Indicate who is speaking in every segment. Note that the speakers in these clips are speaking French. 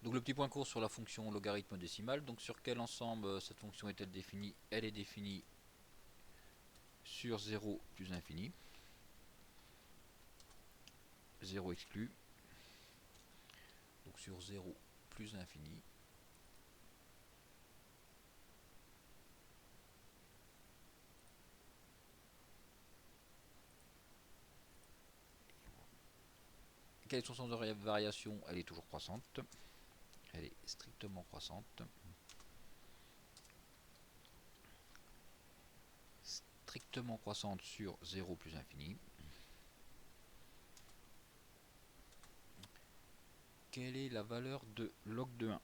Speaker 1: Donc le petit point court sur la fonction logarithme décimal. Donc sur quel ensemble cette fonction est-elle définie? Elle est définie sur 0 plus infini. 0 exclu. Donc sur 0 plus infini. Quelle est son sens de variation? Elle est toujours croissante. Elle est strictement croissante. Strictement croissante sur 0 plus infini. Quelle est la valeur de log de 1?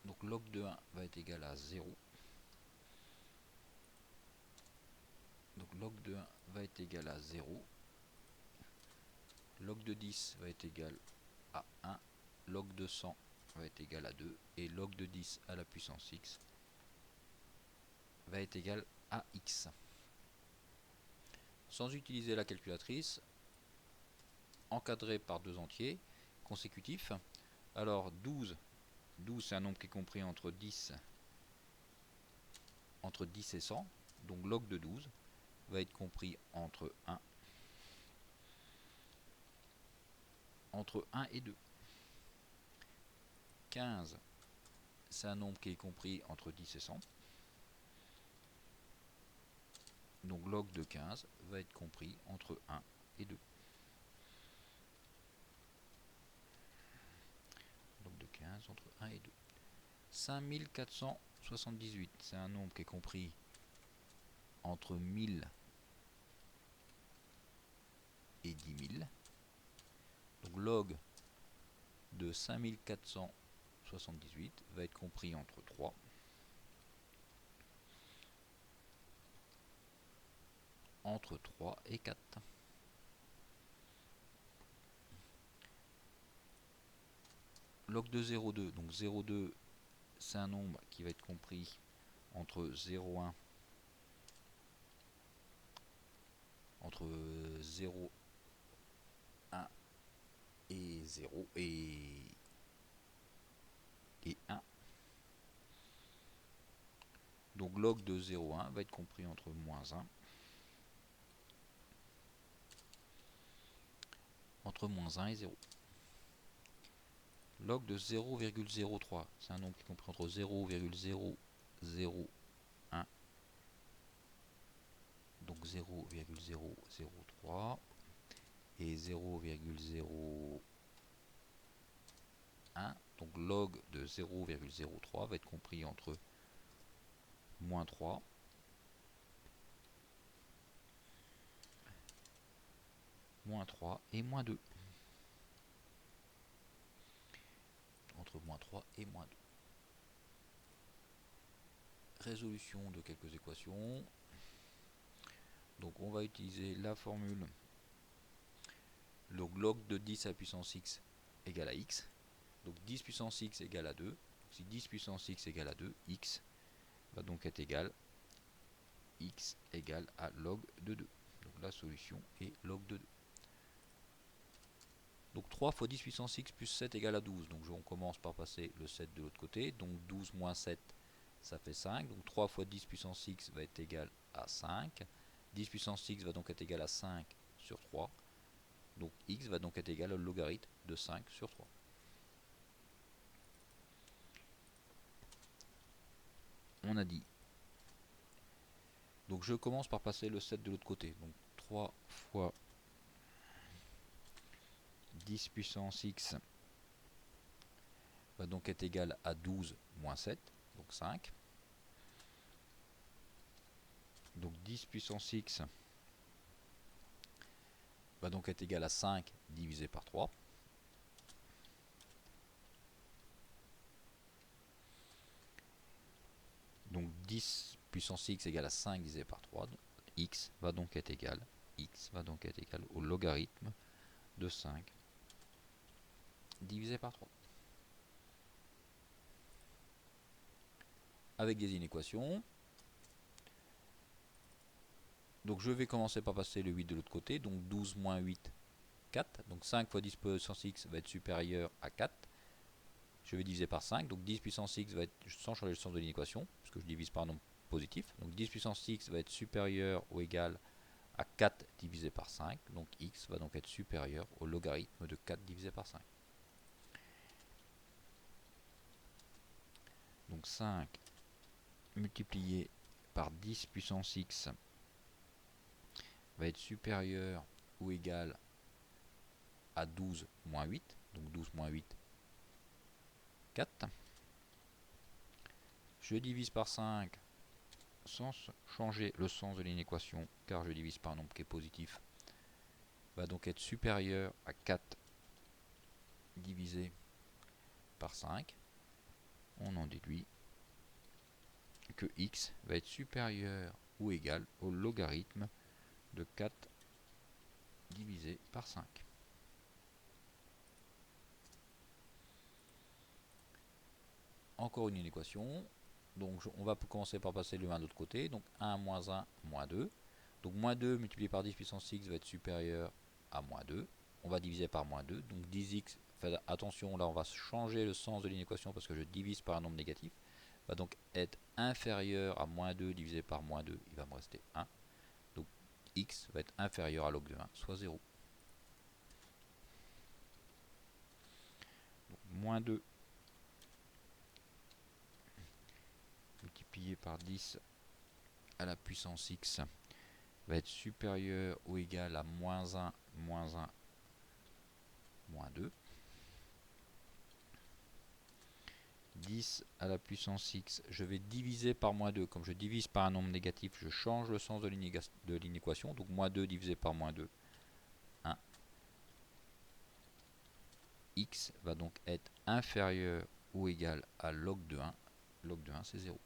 Speaker 1: Donc log de 1 va être égal à 0. Donc log de 1 va être égal à 0. Log de 10 va être égal à 1. Log de 100 va être égal à 2. Et log de 10 à la puissance x va être égal à x. Sans utiliser la calculatrice, encadré par deux entiers consécutifs. Alors 12 c'est un nombre qui est compris entre 10 et 100. Donc log de 12 va être compris entre 1 et 2. 15, c'est un nombre qui est compris entre 10 et 100. Donc log de 15 va être compris entre 1 et 2. Log de 15 entre 1 et 2. 5478, c'est un nombre qui est compris entre 1000 et 10 000. Donc log de 5478 va être compris entre 3 et 4. Log de 0,2, donc 0,2 c'est un nombre qui va être compris entre 0,1 et 0 et 1. Donc log de 0,1 va être compris entre moins 1 et 0. Log de 0,03, c'est un nombre qui est compris entre 0,001, donc 0,003 et 0,01. Donc log de 0,03 va être compris entre moins 3 et moins 2. Entre moins 3 et moins 2. Résolution de quelques équations. Donc on va utiliser la formule log de 10 à la puissance x égale à x. Donc 10 puissance x égale à 2. Donc si 10 puissance x égale à 2, x va donc être égal à log de 2. Donc la solution est log de 2. Donc 3 fois 10 puissance x plus 7 égale à 12. Donc on commence par passer le 7 de l'autre côté. Donc 12 moins 7, ça fait 5. Donc 3 fois 10 puissance x va être égal à 5. 10 puissance x va donc être égal à 5 sur 3. Donc x va donc être égal au logarithme de 5 sur 3. On a dit. Donc je commence par passer le 7 de l'autre côté. Donc 3 fois 10 puissance x va donc être égal à 12 moins 7, donc 5. Donc 10 puissance x va donc être égal à 5 divisé par 3. Donc 10 puissance x égale à 5 divisé par 3. X va donc être égal au logarithme de 5 divisé par 3. Avec des inéquations. Donc je vais commencer par passer le 8 de l'autre côté. Donc 12 moins 8, 4. Donc 5 fois 10 puissance x va être supérieur à 4. je vais diviser par 5, donc 10 puissance x va être, sans changer le sens de l'inéquation, puisque je divise par un nombre positif, donc 10 puissance x va être supérieur ou égal à 4 divisé par 5, donc x va donc être supérieur au logarithme de 4 divisé par 5. Donc 5 multiplié par 10 puissance x va être supérieur ou égal à 12 moins 8, donc 12 moins 8, 4. Je divise par 5 sans changer le sens de l'inéquation, car je divise par un nombre qui est positif, va donc être supérieur à 4 divisé par 5. On en déduit que x va être supérieur ou égal au logarithme de 4 divisé par 5. Encore une inéquation. Donc on va commencer par passer le 1 de l'autre côté. Donc 1 moins 1 moins 2. Donc moins 2 multiplié par 10 puissance x va être supérieur à moins 2. On va diviser par moins 2. Donc 10x, attention, là on va changer le sens de l'inéquation parce que je divise par un nombre négatif. Va donc être inférieur à moins 2 divisé par moins 2. Il va me rester 1. Donc x va être inférieur à log de 1, soit 0. Donc moins 2 multiplié par 10 à la puissance x va être supérieur ou égal à moins 1, moins 1, moins 2. 10 à la puissance x, je vais diviser par moins 2. Comme je divise par un nombre négatif, je change le sens de l'inéquation. Donc moins 2 divisé par moins 2, 1. X va donc être inférieur ou égal à log de 1. Log de 1, c'est 0.